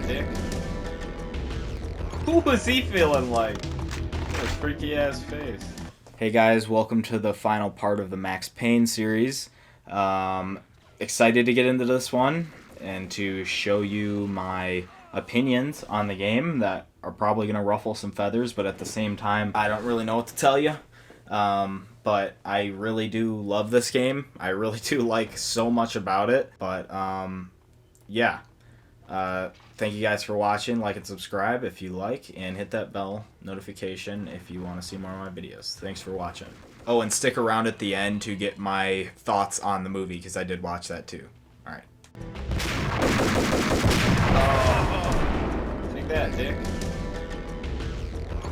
that, dick. Who was he feeling like? His freaky ass face. Hey guys, welcome to the final part of the Max Payne series. Excited to get into this one and to show you my opinions on the game that are probably going to ruffle some feathers, but at the same time, I don't really know what to tell you. But I really do love this game. I really do like so much about it. But yeah. Thank you guys for watching. Like and subscribe if you like, and hit that bell notification if you want to see more of my videos. Thanks for watching. Oh, and stick around at the end to get my thoughts on the movie, because I did watch that too. Alright. Oh, take that, dick.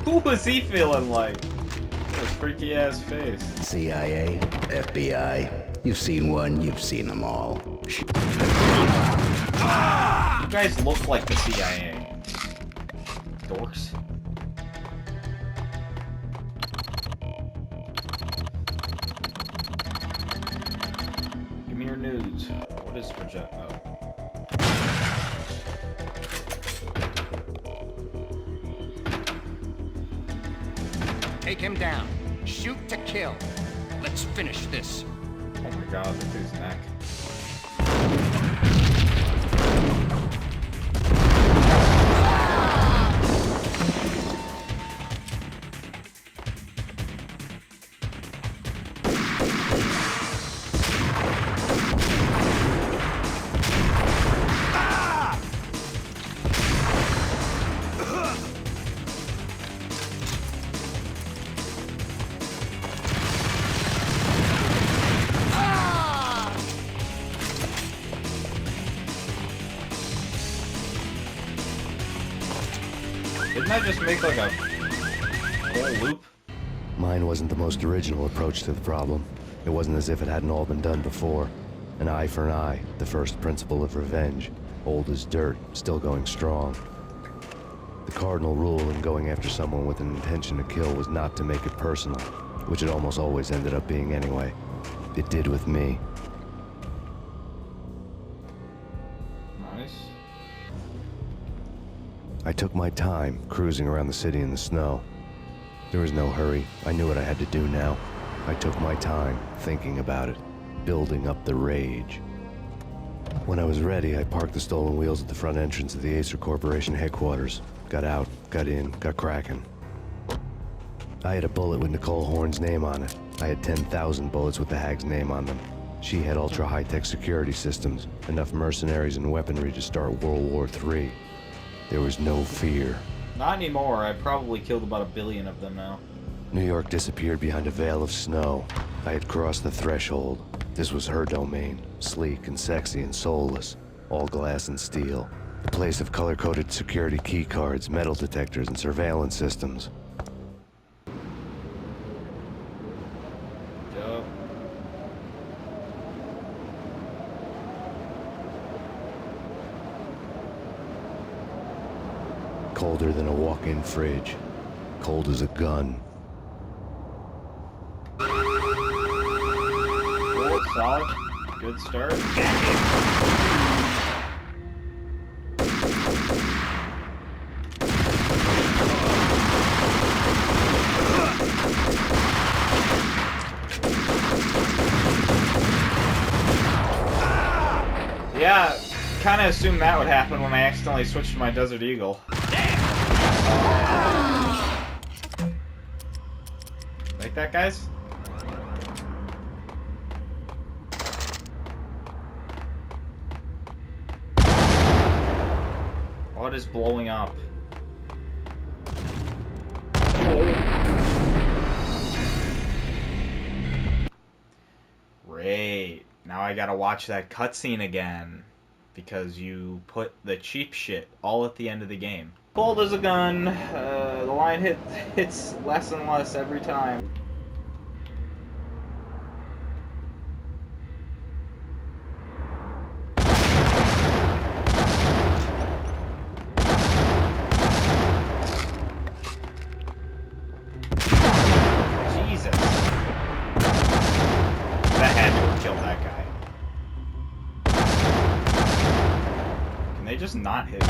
Who was he feeling like? His freaky ass face. CIA, FBI, you've seen one, you've seen them all. You guys look like the CIA. Dorks. Give me your news. What is project? Oh. Take him down. Shoot to kill. Let's finish this. Oh my god, look at his neck. Didn't I just make like a whole loop? Mine wasn't the most original approach to the problem. It wasn't as if it hadn't all been done before. An eye for an eye, the first principle of revenge. Old as dirt, still going strong. The cardinal rule in going after someone with an intention to kill was not to make it personal, which it almost always ended up being anyway. It did with me. Nice. I took my time, cruising around the city in the snow. There was no hurry. I knew what I had to do now. I took my time, thinking about it, building up the rage. When I was ready, I parked the stolen wheels at the front entrance of the Acer Corporation headquarters. Got out, got in, got cracking. I had a bullet with Nicole Horn's name on it. I had 10,000 bullets with the hag's name on them. She had ultra-high-tech security systems, enough mercenaries and weaponry to start World War III. There was no fear. Not anymore. I probably killed about 1 billion of them now. New York disappeared behind a veil of snow. I had crossed the threshold. This was her domain, sleek and sexy and soulless, all glass and steel. A place of color-coded security key cards, metal detectors, and surveillance systems. Yup. Colder than a walk-in fridge. Cold as a gun. Cool, solid. Good start. Yeah, kind of assumed that would happen when I accidentally switched to my Desert Eagle. Like that, guys? What is blowing up? Great. Now I gotta watch that cutscene again, because you put the cheap shit all at the end of the game. Cold as a gun. The line hits less and less every time. they just not hit me?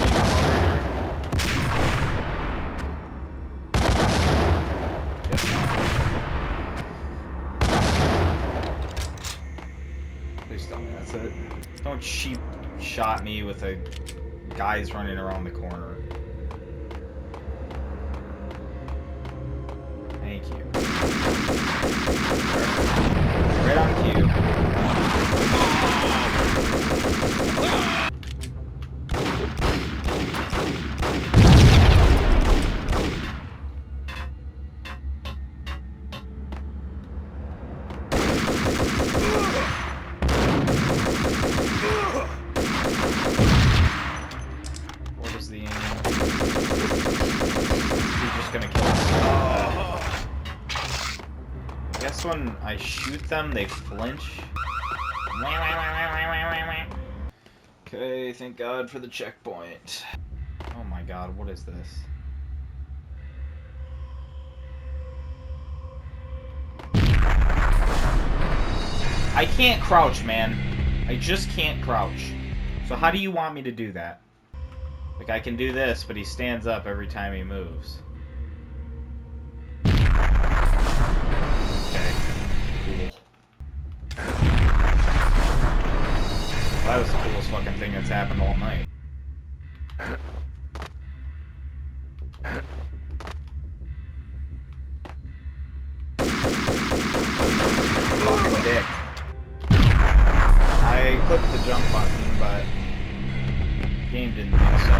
Please tell me that's it. Don't cheap shot me with a guy's running around the corner. Thank you. Right on cue. What is the aim? He's just gonna kill us. I guess when I shoot them, they flinch. Okay, thank God for the checkpoint. Oh my God, what is this? I can't crouch, man. I just can't crouch. So how do you want me to do that? Like, I can do this, but he stands up every time he moves. Okay. Cool. That was the coolest fucking thing that's happened all night. Fucking dick. I clicked the jump button, but the game didn't think so.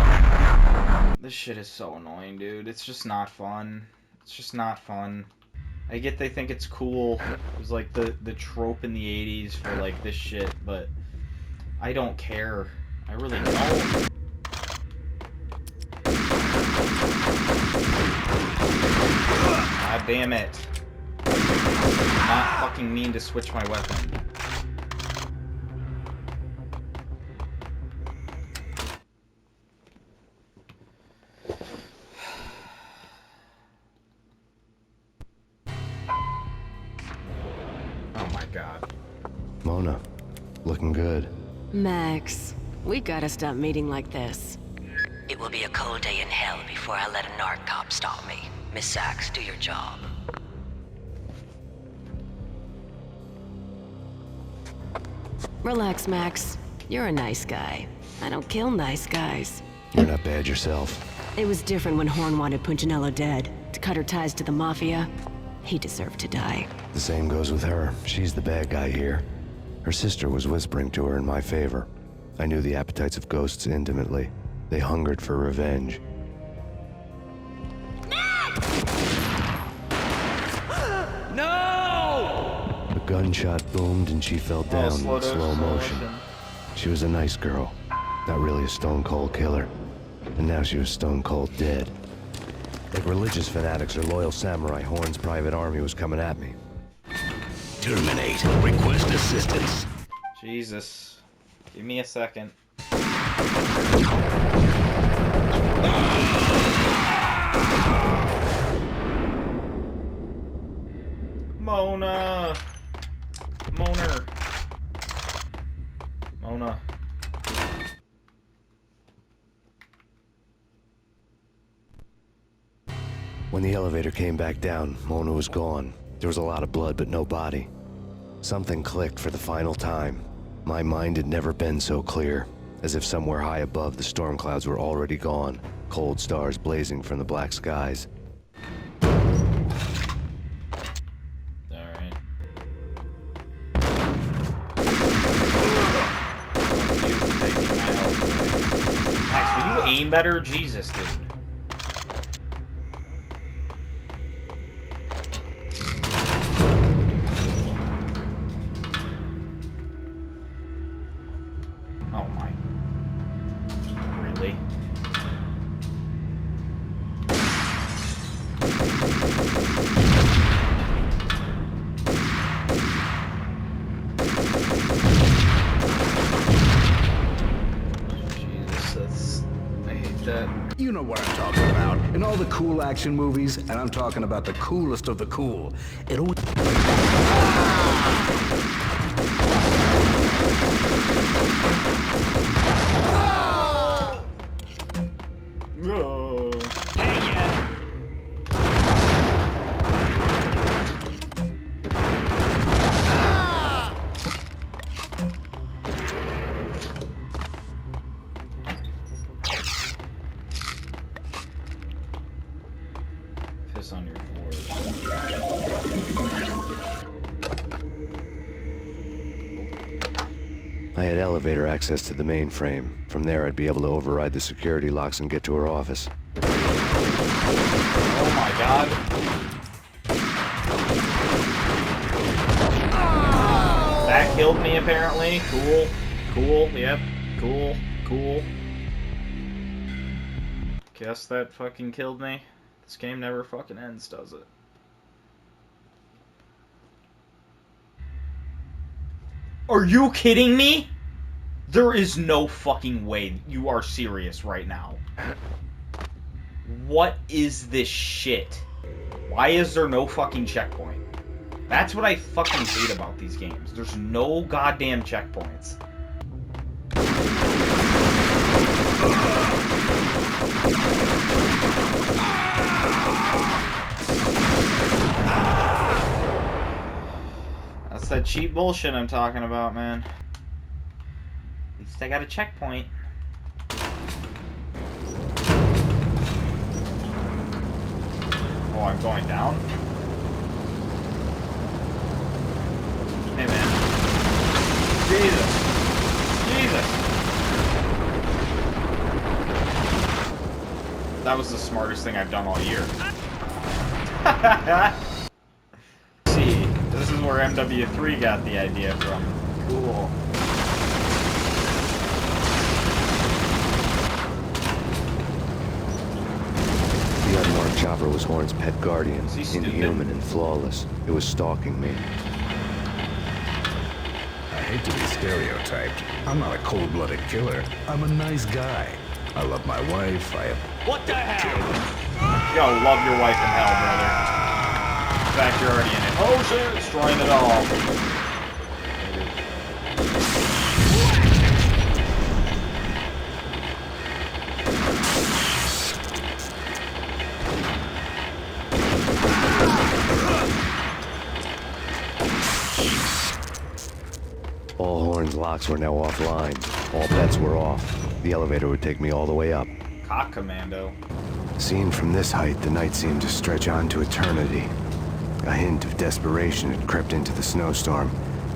This shit is so annoying, dude. It's just not fun. It's just not fun. I get they think it's cool. It was like the trope in the 80s for like this shit, but I don't care. I really don't. God damn it. Not fucking mean to switch my weapon. Oh my God. Mona, looking good. Max, we gotta stop meeting like this. It will be a cold day in hell before I let a narc cop stop me. Miss Sachs, do your job. Relax, Max. You're a nice guy. I don't kill nice guys. You're not bad yourself. It was different when Horn wanted Punchinello dead. To cut her ties to the Mafia, he deserved to die. The same goes with her. She's the bad guy here. Her sister was whispering to her in my favor. I knew the appetites of ghosts intimately. They hungered for revenge. No! A gunshot boomed and she fell down in slow motion. She was a nice girl, not really a stone-cold killer. And now she was stone-cold dead. Like religious fanatics or loyal samurai, Horn's private army was coming at me. Terminate. Request assistance. Jesus. Give me a second. Mona! Moner! Mona. When the elevator came back down, Mona was gone. There was a lot of blood, but no body. Something clicked for the final time. My mind had never been so clear, as if somewhere high above the storm clouds were already gone, cold stars blazing from the black skies. Alright. Max, will you aim better? Jesus, dude. Oh my. Really? Jesus, I hate that. You know what I'm talking about. In all the cool action movies, and I'm talking about the coolest of the cool. It always... I had elevator access to the mainframe. From there, I'd be able to override the security locks and get to her office. Oh my god. That killed me, apparently. Cool. Cool. Yep. Cool. Cool. Guess that fucking killed me. This game never fucking ends, does it? Are you kidding me? There is no fucking way you are serious right now. What is this shit? Why is there no fucking checkpoint? That's what I fucking hate about these games. There's no goddamn checkpoints. That's that cheap bullshit I'm talking about, man. At least I got a checkpoint. Oh, I'm going down? Hey, man. Jesus. Jesus. That was the smartest thing I've done all year. See, this is where MW3 got the idea from. Cool. The unmarked chopper was Horn's pet guardian, Is he stupid? inhuman and flawless. It was stalking me. I hate to be stereotyped. I'm not a cold-blooded killer. I'm a nice guy. I love my wife. I have... What the hell? Yo, love your wife in hell, brother. In fact, you're already in it. Oh shit, destroying it all. All Horn's locks were now offline. All bets were off. The elevator would take me all the way up. Cock commando. Seen from this height, the night seemed to stretch on to eternity. A hint of desperation had crept into the snowstorm,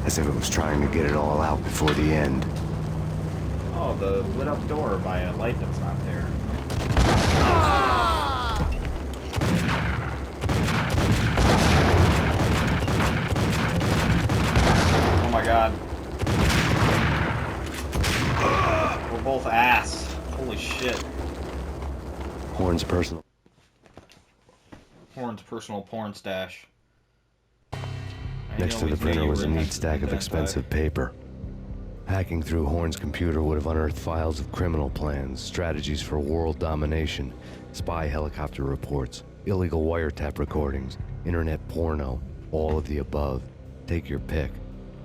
as if it was trying to get it all out before the end. Oh, the lit up door by a light that's not there. Oh my god. We're both ass. Holy shit. Horn's personal porn stash. Next to the printer was a neat stack of expensive paper. Hacking through Horn's computer would have unearthed files of criminal plans, strategies for world domination, spy helicopter reports, illegal wiretap recordings, internet porno, all of the above. Take your pick.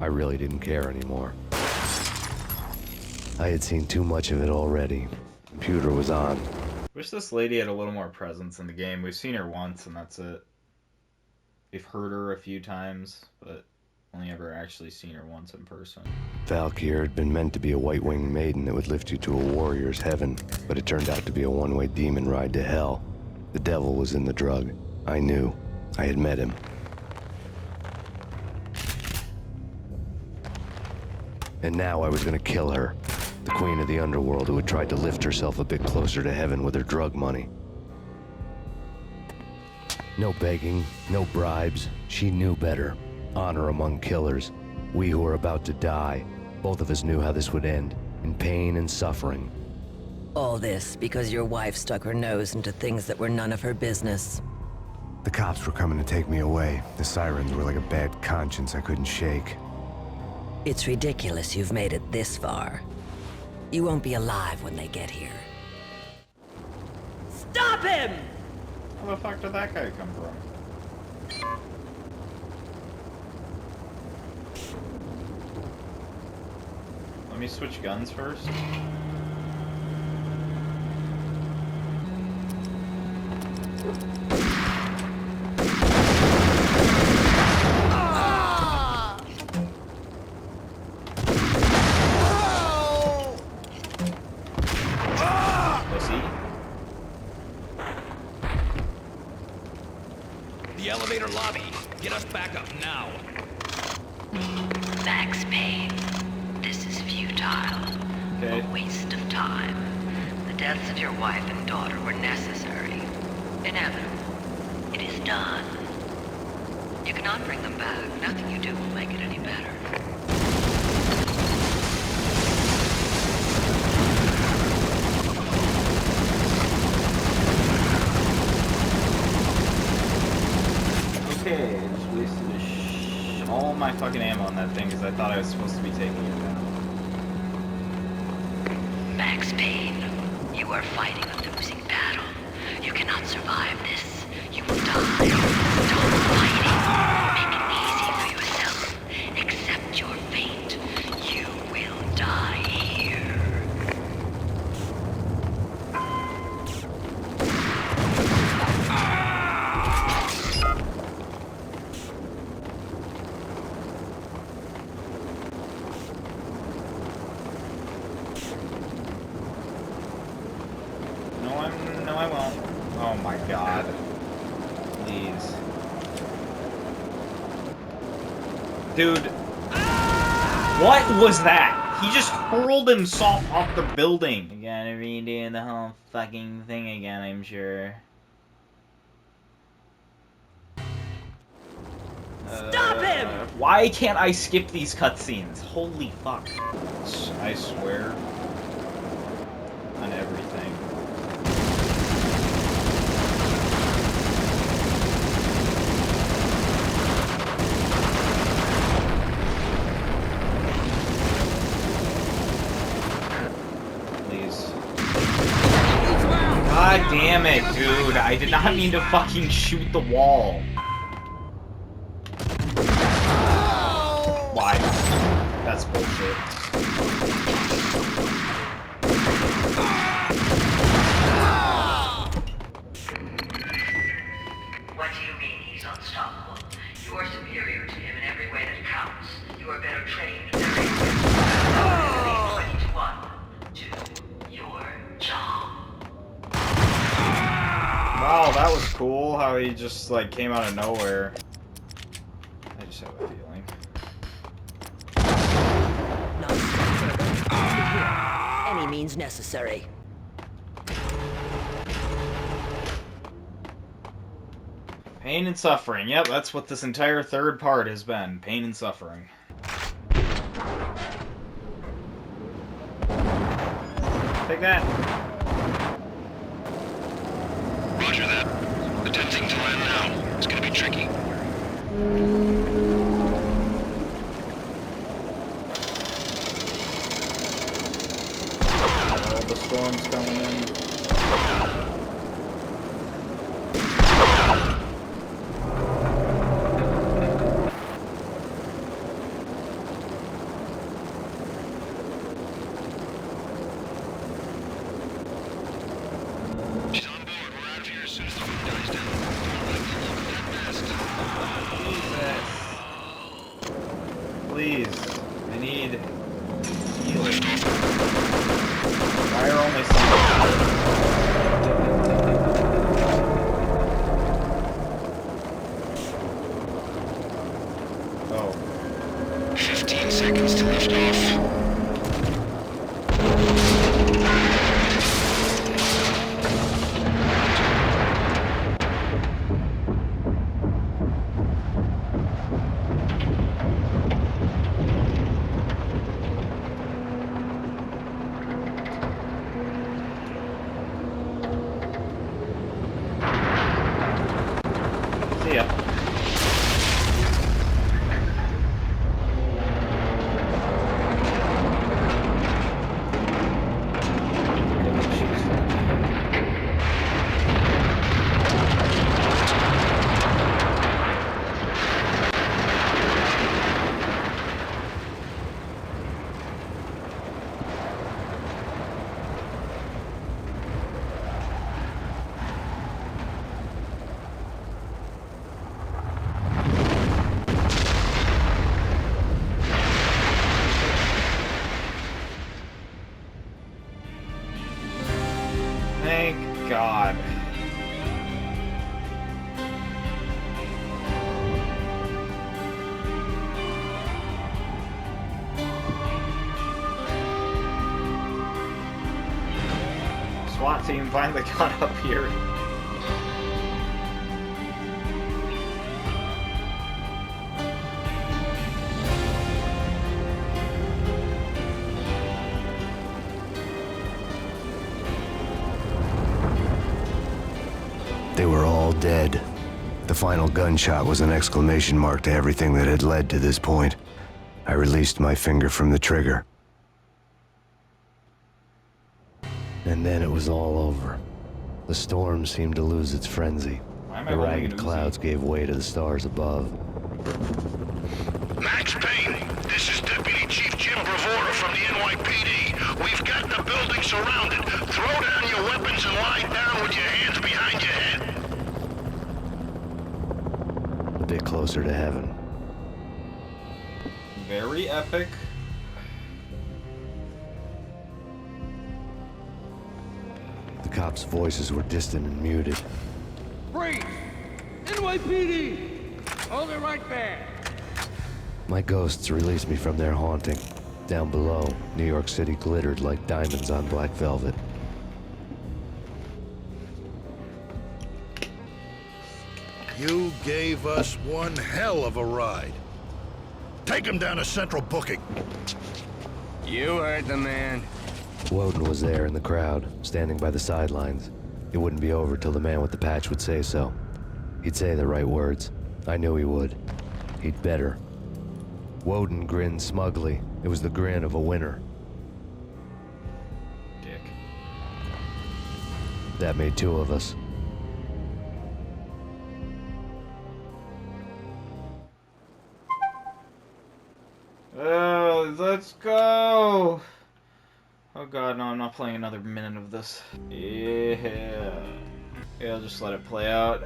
I really didn't care anymore. I had seen too much of it already. Computer was on. Wish this lady had a little more presence in the game. We've seen her once and that's it. We've heard her a few times, but only ever actually seen her once in person. Valkyr had been meant to be a white-winged maiden that would lift you to a warrior's heaven, but it turned out to be a one-way demon ride to hell. The devil was in the drug. I knew. I had met him. And now I was gonna kill her. The queen of the underworld who had tried to lift herself a bit closer to heaven with her drug money. No begging, no bribes. She knew better. Honor among killers. We who were about to die. Both of us knew how this would end. In pain and suffering. All this because your wife stuck her nose into things that were none of her business. The cops were coming to take me away. The sirens were like a bad conscience I couldn't shake. It's ridiculous you've made it this far. You won't be alive when they get here. Stop him! Where the fuck did that guy come from? Let me switch guns first. The elevator lobby. Get us back up now. Max Payne, this is Feudal. futile. Okay. A waste of time. The deaths of your wife and daughter were necessary. Inevitable. It is done. You cannot bring them back. Nothing you do will make it any better. Okay, just wasted all my fucking ammo on that thing because I thought I was supposed to be taking it down. Max Payne, you are fighting a losing battle. You cannot survive this. You will die. Stop fighting. Make it easy for yourself. Accept your fate. You will die here. No, I won't. Oh my god. Please. Dude. What was that? He just hurled himself off the building. You gotta redo the whole fucking thing again, I'm sure. Stop him! Why can't I skip these cutscenes? Holy fuck. I swear. On everything. Please. God damn it, dude. I did not mean to fucking shoot the wall. Why? That's bullshit. What do you mean he's unstoppable? You are superior to him in every way that counts. You are better trained than anyone. Please do your job. Wow, that was cool how he just like came out of nowhere. I just have a feeling. Any means necessary. Pain and suffering. Yep, that's what this entire third part has been. Pain and suffering. Take that. Roger that. Attempting to land now. It's gonna be tricky. All the storms coming in. She's on board. We're out of here as soon as the wind dies down. Don't like the look of that mast. Please. I need healing. Why are only some... Oh. 15 seconds to lift off. See ya. Thank God. SWAT team finally got up here. They were all dead. The final gunshot was an exclamation mark to everything that had led to this point. I released my finger from the trigger. And then it was all over. The storm seemed to lose its frenzy. The ragged clouds gave way to the stars above. Max Payne, this is Deputy Chief Jim Bravura from the NYPD. We've got the building surrounded. Throw down your weapons and lie down with your hands behind your head. A bit closer to heaven. Very epic. The cops' voices were distant and muted. Freeze! NYPD! Hold it right there! My ghosts released me from their haunting. Down below, New York City glittered like diamonds on black velvet. You gave us one hell of a ride. Take him down to Central Booking. You heard the man. Woden was there in the crowd, standing by the sidelines. It wouldn't be over till the man with the patch would say so. He'd say the right words. I knew he would. He'd better. Woden grinned smugly. It was the grin of a winner. Dick. That made two of us. Let's go! Oh god, no, I'm not playing another minute of this. Yeah. I'll just let it play out.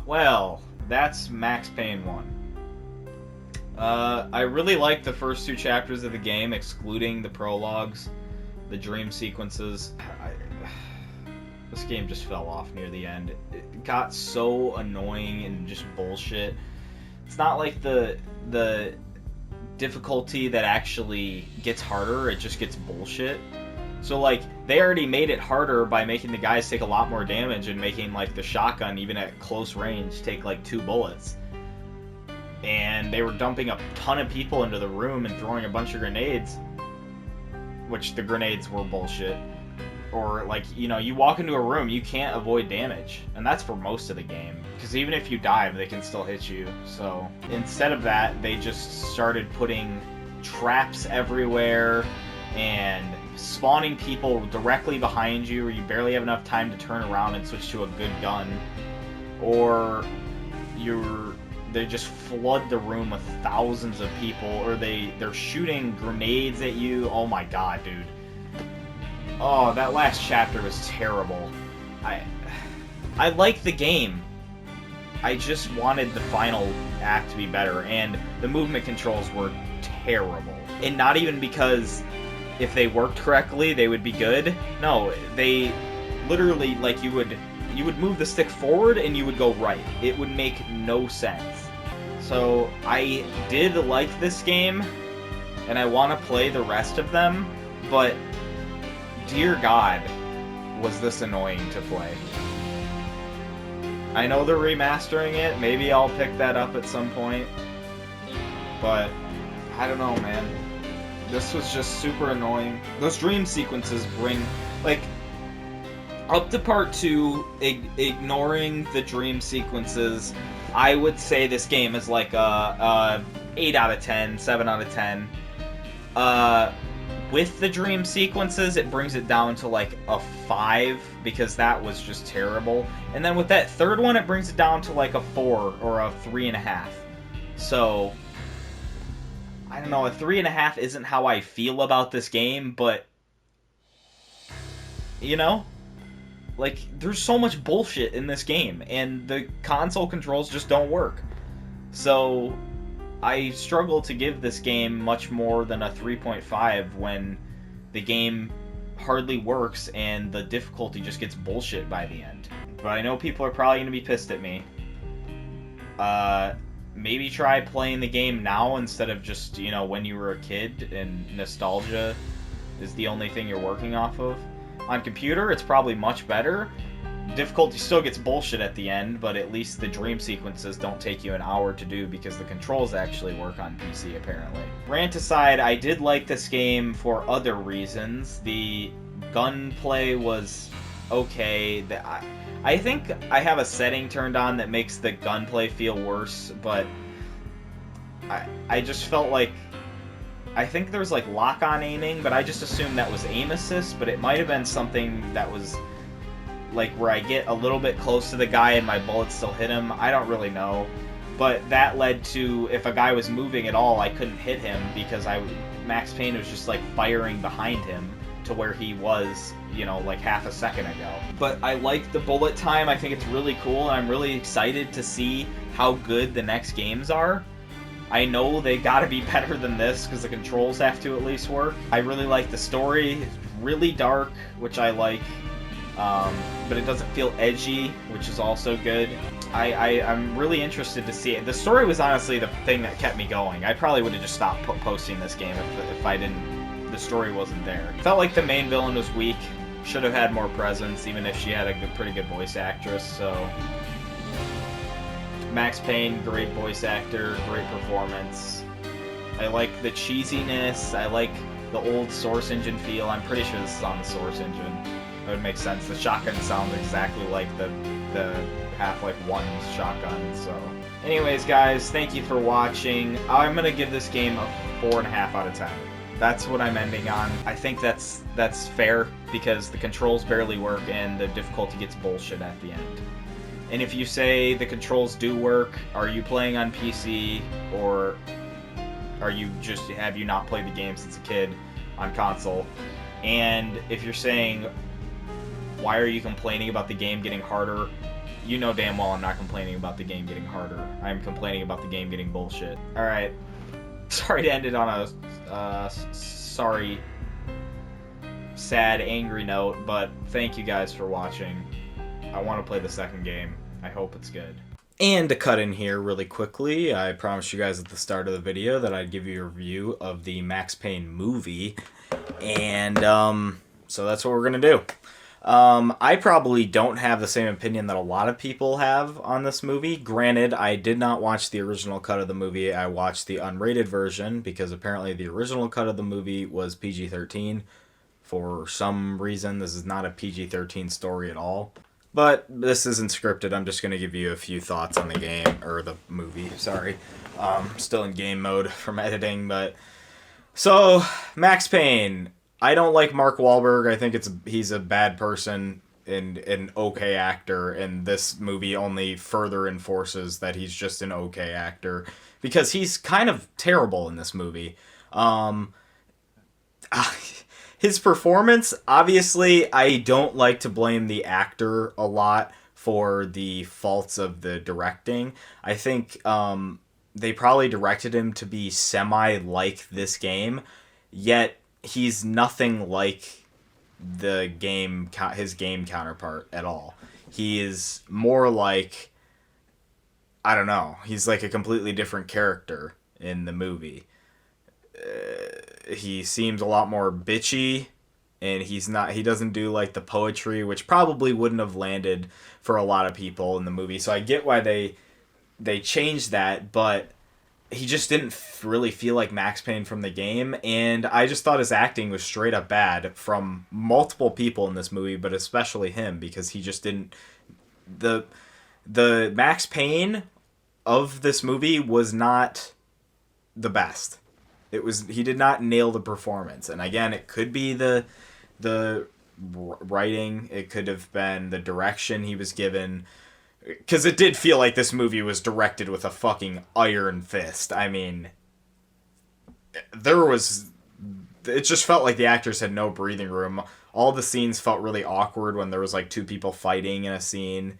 Well, that's Max Payne 1. I really liked the first two chapters of the game, excluding the prologues, the dream sequences. This game just fell off near the end. It got so annoying and just bullshit. It's not like the difficulty that actually gets harder, it just gets bullshit. So like, they already made it harder by making the guys take a lot more damage and making like the shotgun, even at close range, take like 2 bullets. And they were dumping a ton of people into the room and throwing a bunch of grenades, which the grenades were bullshit. Or like, you know, you walk into a room, you can't avoid damage, and that's for most of the game, because even if you dive, they can still hit you. So instead of that, they just started putting traps everywhere and spawning people directly behind you, where you barely have enough time to turn around and switch to a good gun, or they just flood the room with thousands of people, or they're shooting grenades at you. Oh my god, dude. Oh, that last chapter was terrible. I like the game. I just wanted the final act to be better, and the movement controls were terrible. And not even because if they worked correctly, they would be good. No, they literally, like, you would move the stick forward and you would go right. It would make no sense. So I did like this game, and I want to play the rest of them, but dear God, was this annoying to play. I know they're remastering it, maybe I'll pick that up at some point, but I don't know, man. This was just super annoying. Those dream sequences bring, like, up to part 2, ignoring the dream sequences, I would say this game is like a 8 out of 10, 7 out of 10. With the dream sequences, it brings it down to like a 5, because that was just terrible. And then with that third one, it brings it down to like a 4 or a 3.5. So, I don't know, a 3.5 isn't how I feel about this game, but, you know? Like, there's so much bullshit in this game, and the console controls just don't work. So, I struggle to give this game much more than a 3.5 when the game hardly works and the difficulty just gets bullshit by the end. But I know people are probably going to be pissed at me. Maybe try playing the game now instead of just, you know, when you were a kid and nostalgia is the only thing you're working off of. On computer, it's probably much better. Difficulty still gets bullshit at the end, but at least the dream sequences don't take you an hour to do because the controls actually work on PC, apparently. Rant aside, I did like this game for other reasons. The gunplay was okay. I think I have a setting turned on that makes the gunplay feel worse, but I just felt like... I think there's like lock-on aiming, but I just assumed that was aim assist, but it might have been something that was like where I get a little bit close to the guy and my bullets still hit him. I don't really know. But that led to, if a guy was moving at all, I couldn't hit him because Max Payne was just like firing behind him to where he was, you know, like half a second ago. But I like the bullet time. I think it's really cool, and I'm really excited to see how good the next games are. I know they gotta be better than this because the controls have to at least work. I really like the story. It's really dark, which I like. But it doesn't feel edgy, which is also good. I'm really interested to see it. The story was honestly the thing that kept me going. I probably would have just stopped posting this game if I didn't. The story wasn't there. Felt like the main villain was weak. Should have had more presence, even if she had a pretty good voice actress. So Max Payne, great voice actor, great performance. I like the cheesiness. I like the old Source Engine feel. I'm pretty sure this is on the Source Engine. That would make sense. The shotgun sounds exactly like the Half-Life 1's shotgun, so... Anyways, guys, thank you for watching. I'm gonna give this game a 4.5 out of 10. That's what I'm ending on. I think that's fair, because the controls barely work and the difficulty gets bullshit at the end. And if you say the controls do work, are you playing on PC, or have you not played the game since a kid on console? And if you're saying, why are you complaining about the game getting harder? You know damn well I'm not complaining about the game getting harder. I'm complaining about the game getting bullshit. Alright. Sorry to end it on a sad, angry note, but thank you guys for watching. I want to play the second game. I hope it's good. And to cut in here really quickly, I promised you guys at the start of the video that I'd give you a review of the Max Payne movie. And, so that's what we're gonna do. I probably don't have the same opinion that a lot of people have on this movie. Granted, I did not watch the original cut of the movie. I watched the unrated version because apparently the original cut of the movie was PG-13. For some reason, this is not a PG-13 story at all. But this isn't scripted. I'm just going to give you a few thoughts on the game, or the movie, sorry. Still in game mode from editing, but... So, Max Payne. I don't like Mark Wahlberg. I think he's a bad person and an okay actor, and this movie only further enforces that he's just an okay actor, because he's kind of terrible in this movie. His performance, obviously, I don't like to blame the actor a lot for the faults of the directing. I think they probably directed him to be semi-like this game, yet he's nothing like his game counterpart at all. He is more like, I don't know, he's like a completely different character in the movie. He seems a lot more bitchy, and he doesn't do like the poetry, which probably wouldn't have landed for a lot of people in the movie. So I get why they changed that, but he just didn't really feel like Max Payne from the game, and I just thought his acting was straight up bad from multiple people in this movie, but especially him, because he just didn't... The Max Payne of this movie was not the best. He did not nail the performance, and again, it could be the writing, it could have been the direction he was given, because it did feel like this movie was directed with a fucking iron fist. I mean, it just felt like the actors had no breathing room. All the scenes felt really awkward when there was like two people fighting in a scene.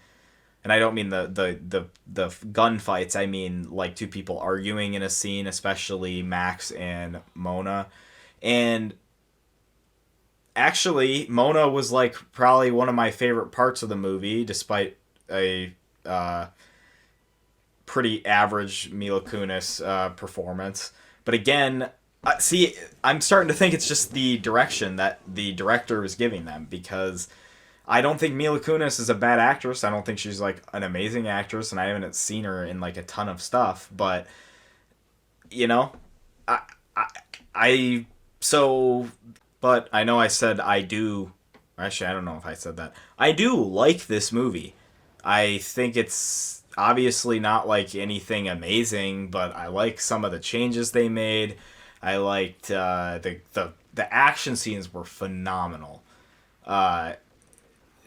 And I don't mean the gunfights, I mean like two people arguing in a scene, especially Max and Mona. And actually, Mona was like probably one of my favorite parts of the movie, despite a pretty average Mila Kunis performance. But again, See, I'm starting to think it's just the direction that the director was giving them, because I don't think Mila Kunis is a bad actress. I don't think she's like an amazing actress, and I haven't seen her in like a ton of stuff. But you know, I, I, I so, but I know I said I do. Actually, I don't know if I said that. I do like this movie. I think it's obviously not like anything amazing, but I like some of the changes they made. I liked the action scenes were phenomenal. Uh,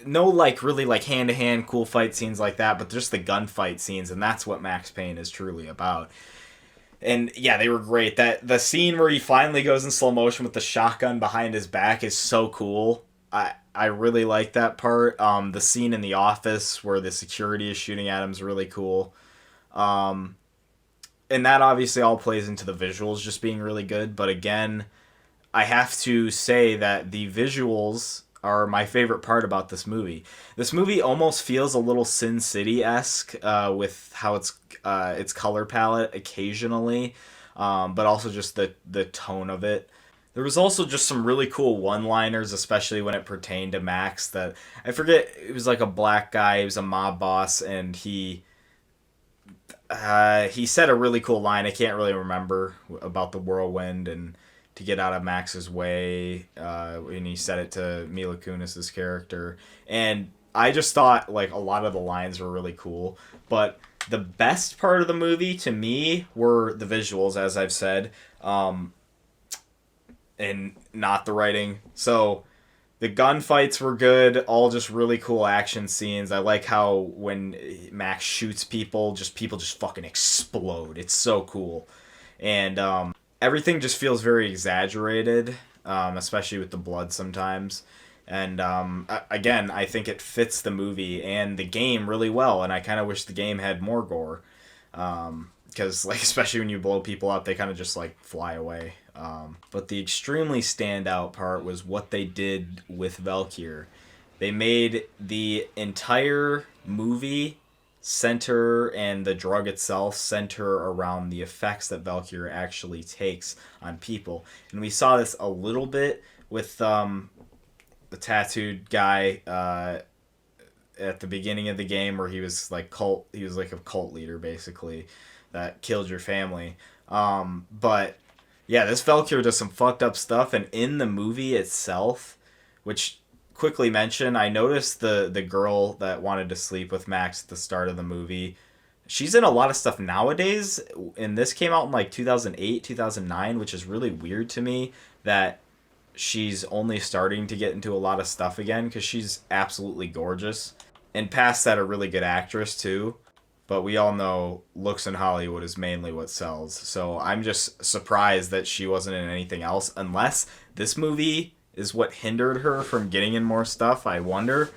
no like really like hand to hand cool fight scenes like that, but just the gunfight scenes, and that's what Max Payne is truly about. And yeah, they were great. That the scene where he finally goes in slow motion with the shotgun behind his back is so cool. I really like that part. The scene in the office where the security is shooting at him is really cool. Um, and that obviously all plays into the visuals just being really good. But again, I have to say that the visuals are my favorite part about this movie. This movie almost feels a little Sin City esque with how its color palette occasionally, but also just the tone of it. There was also just some really cool one-liners, especially when it pertained to Max. That I forget, it was like a black guy. He was a mob boss, and he said a really cool line. I can't really remember about the whirlwind and to get out of Max's way. And he said it to Mila Kunis's character, and I just thought like a lot of the lines were really cool. But the best part of the movie to me were the visuals, as I've said, and not the writing. So the gunfights were good, all just really cool action scenes. I like how when Max shoots people just fucking explode. It's so cool. And everything just feels very exaggerated, especially with the blood sometimes. And again, I think it fits the movie and the game really well, and I kind of wish the game had more gore. Because, like, especially when you blow people up, they kind of just, like, fly away. But the extremely standout part was what they did with Valkyr. They made the entire movie center, and the drug itself center around the effects that Valkyr actually takes on people. And we saw this a little bit with the tattooed guy at the beginning of the game, where he was like a cult leader basically that killed your family. But yeah, this Valkyr does some fucked up stuff, and in the movie itself, which quickly mention, I noticed the girl that wanted to sleep with Max at the start of the movie. She's in a lot of stuff nowadays, and this came out in like 2008, 2009, which is really weird to me that she's only starting to get into a lot of stuff again, because she's absolutely gorgeous. And past that, a really good actress too. But we all know looks in Hollywood is mainly what sells. So I'm just surprised that she wasn't in anything else, unless this movie is what hindered her from getting in more stuff. I wonder.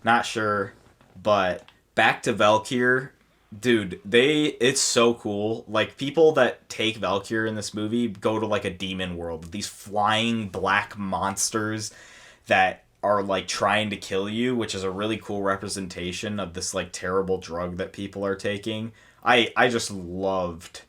Not sure. But back to Valkyr. Dude, it's so cool. Like, people that take Valkyr in this movie go to like a demon world. These flying black monsters that are like trying to kill you, which is a really cool representation of this like terrible drug that people are taking. I just loved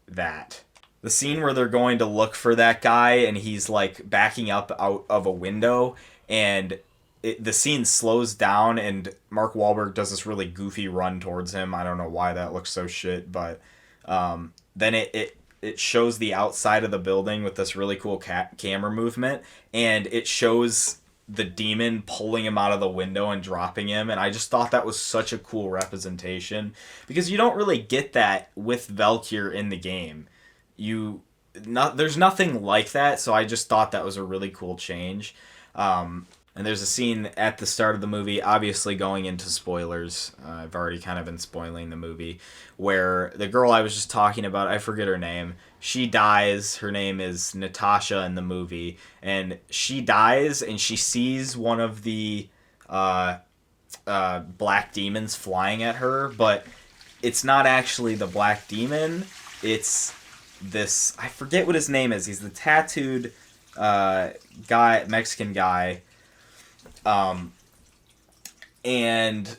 that. The scene where they're going to look for that guy and he's like backing up out of a window, and the scene slows down and Mark Wahlberg does this really goofy run towards him. I don't know why that looks so shit, but then it shows the outside of the building with this really cool camera movement, and it shows the demon pulling him out of the window and dropping him, and I just thought that was such a cool representation, because you don't really get that with Valkyr in the game. There's nothing like that, so I just thought that was a really cool change. And there's a scene at the start of the movie, obviously going into spoilers, I've already kind of been spoiling the movie, where the girl I was just talking about, I forget her name, she dies. Her name is Natasha in the movie, and she dies, and she sees one of the black demons flying at her, but it's not actually the black demon. It's this, I forget what his name is. He's the tattooed guy, Mexican guy. And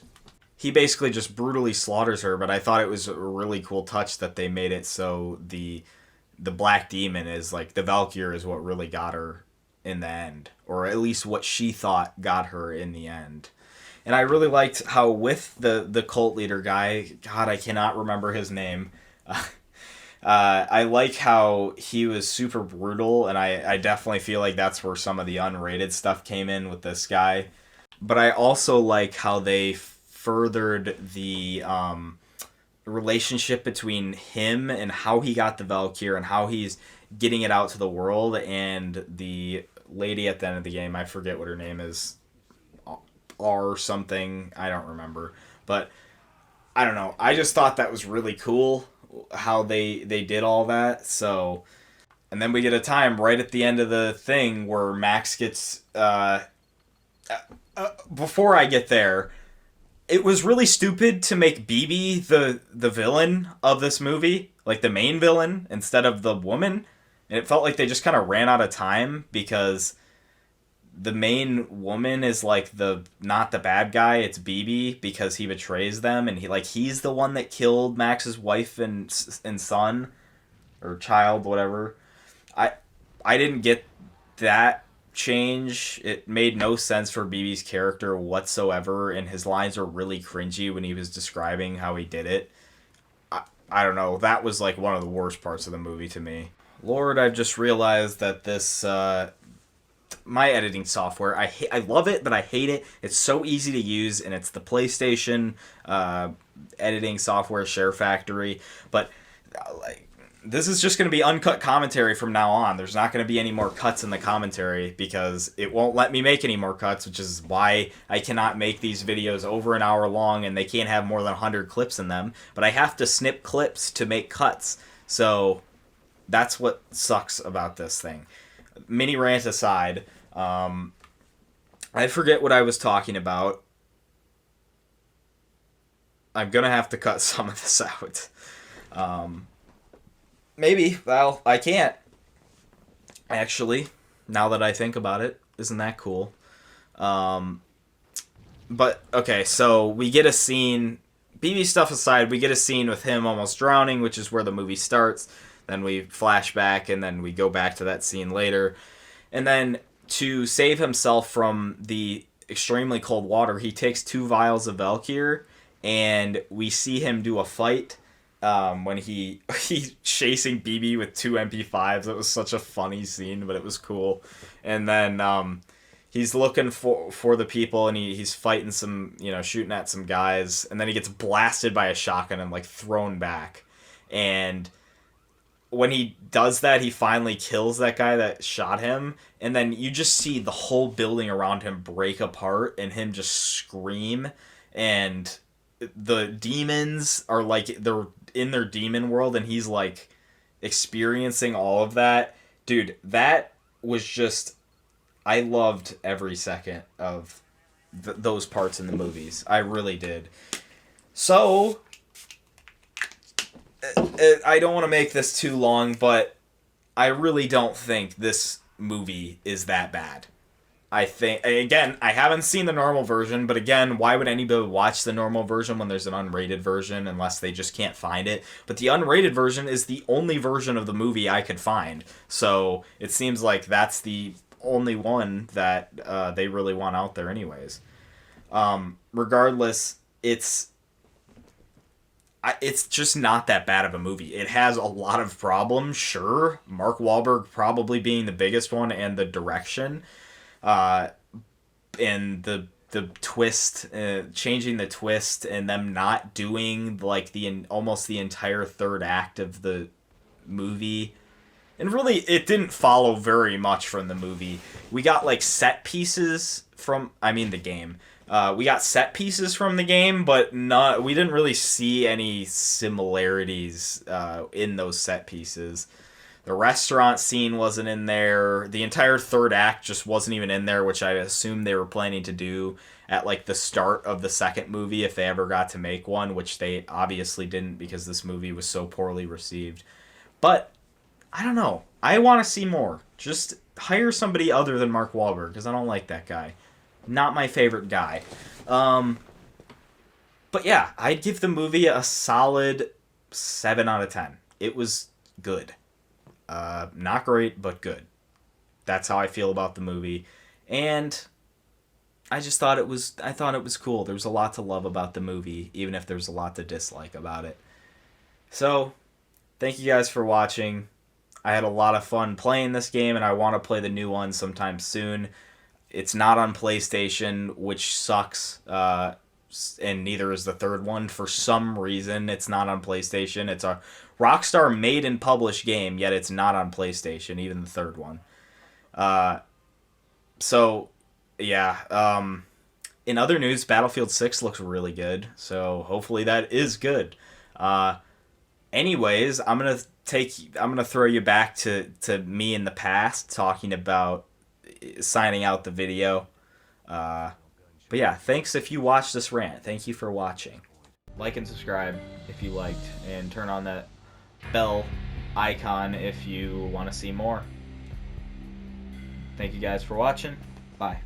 he basically just brutally slaughters her, but I thought it was a really cool touch that they made it so the the Black Demon is like the Valkyr is what really got her in the end, or at least what she thought got her in the end. And I really liked how with the cult leader guy, God, I cannot remember his name. I like how he was super brutal, and I definitely feel like that's where some of the unrated stuff came in with this guy. But I also like how they furthered the relationship between him and how he got the Valkyr and how he's getting it out to the world, and the lady at the end of the game, I forget what her name is, R something, I don't remember. But I don't know. I just thought that was really cool how they did all that. So, and then we get a time right at the end of the thing where Max gets before I get there, it was really stupid to make BB the villain of this movie, like the main villain, instead of the woman. And it felt like they just kind of ran out of time, because the main woman is like not the bad guy, it's BB, because he betrays them, and he's the one that killed Max's wife and son or child, whatever. I didn't get that change. It made no sense for BB's character whatsoever, and his lines were really cringy when he was describing how he did it. I don't know, that was like one of the worst parts of the movie to me. Lord, I've just realized that this my editing software, I love it, but I hate it. It's so easy to use, and it's the PlayStation editing software, Share Factory. But this is just going to be uncut commentary from now on. There's not going to be any more cuts in the commentary, because it won't let me make any more cuts, which is why I cannot make these videos over an hour long, and they can't have more than 100 clips in them. But I have to snip clips to make cuts. So that's what sucks about this thing. Mini rant aside, I forget what I was talking about. I'm going to have to cut some of this out. Maybe. Well, I can't. Actually, now that I think about it, isn't that cool? But, okay, so we get a scene, BB stuff aside, we get a scene with him almost drowning, which is where the movie starts. Then we flash back, and then we go back to that scene later. And then to save himself from the extremely cold water, he takes 2 vials of Valkyr, and we see him do a fight when he's chasing BB with 2 MP5s. It was such a funny scene, but it was cool. And then he's looking for the people, and he's fighting some, shooting at some guys, and then he gets blasted by a shotgun and thrown back. And when he does that, he finally kills that guy that shot him, and then you just see the whole building around him break apart and him just scream, and the demons are they're in their demon world, and he's experiencing all of that. Dude, that was just, I loved every second of those parts in the movies. I really did. So I don't want to make this too long, but I really don't think this movie is that bad. I think, again, I haven't seen the normal version, but again, why would anybody watch the normal version when there's an unrated version, unless they just can't find it? But the unrated version is the only version of the movie I could find, so it seems like that's the only one that they really want out there anyways. Regardless, it's just not that bad of a movie. It has a lot of problems, sure. Mark Wahlberg probably being the biggest one, and the direction, and the twist, changing the twist, and them not doing almost the entire third act of the movie. And really, it didn't follow very much from the movie. We got set pieces from, the game. We got set pieces from the game, but we didn't really see any similarities in those set pieces. The restaurant scene wasn't in there. The entire third act just wasn't even in there, which I assume they were planning to do at the start of the second movie if they ever got to make one, which they obviously didn't because this movie was so poorly received. But I don't know. I want to see more. Just hire somebody other than Mark Wahlberg, because I don't like that guy. Not my favorite guy. But yeah, I'd give the movie a solid 7 out of 10. It was good. Not great, but good. That's how I feel about the movie. And I thought it was cool. There was a lot to love about the movie, even if there's a lot to dislike about it. So, thank you guys for watching. I had a lot of fun playing this game, and I want to play the new one sometime soon. It's not on PlayStation, which sucks, and neither is the third one. For some reason, it's not on PlayStation. It's a Rockstar made and published game, yet it's not on PlayStation, even the third one. So, yeah. In other news, Battlefield 6 looks really good, so hopefully that is good. Anyways, I'm gonna throw you back to me in the past talking about signing out the video. But yeah, thanks if you watched this rant. Thank you for watching. Like and subscribe if you liked, and turn on that bell icon if you want to see more. Thank you guys for watching. Bye.